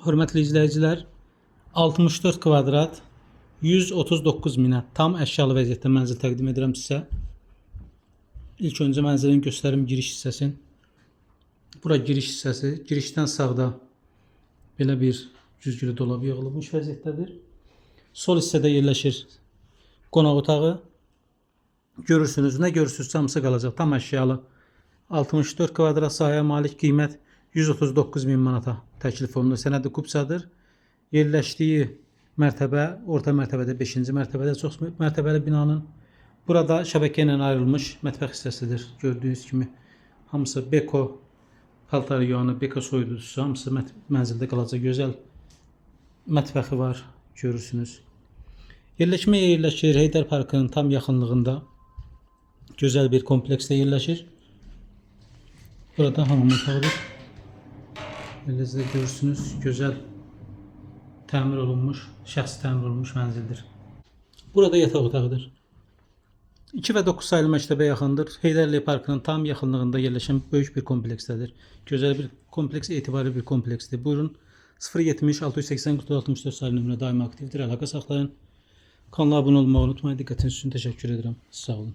Hörmətli izləyicilər, 64 kvadrat 139 minə tam əşyalı vəziyyətdə mənzil təqdim edirəm sizə. İlk öncə mənzilin göstərim giriş hissəsini. Bura giriş hissəsi. Girişdən sağda belə bir güzgülü dolab yığılmış vəziyyətdədir. Sol hissədə yerləşir qonaq otağı. Görürsünüz, nə görürsünüz, hamısı qalacaq. Tam əşyalı 64 kvadrat sahəyə malik, qiymət 139 min manata təklif olunur. Sənədi kupçadır. Yerləşdiyi mərtəbə, orta mərtəbədə 5-ci mərtəbədə, çox mərtəbəli binanın. Burada şəbəkə ilə ayrılmış mətbəx hissəsidir. Gördüyünüz kimi hamısı Beko paltar yuvanı, Beko soyuducusu, hamısı mənzildə qalacaq. Gözəl mətbəxi var, görürsünüz. Yerləşmə yerləşir Heydər Parkının tam yaxınlığında. Gözəl bir kompleksdə yerləşir. Burada hamam otağıdır. Elinizdə görürsünüz, gözəl təmir olunmuş, şəxsi təmir olunmuş mənzildir. Burada yataq otağıdır. 2 və 9 sayılı məktəbə yaxındır. Heydərli Parkının tam yaxınlığında yerləşən böyük bir kompleksdədir. Gözəl bir kompleks, etibarlı bir kompleksdir. Buyurun, 070 680 44 sayılı nömrə daima aktivdir. Əlaqə saxlayın. Kanala abunə olmağı unutmayın. Diqqətiniz üçün təşəkkür edirəm. Sağ olun.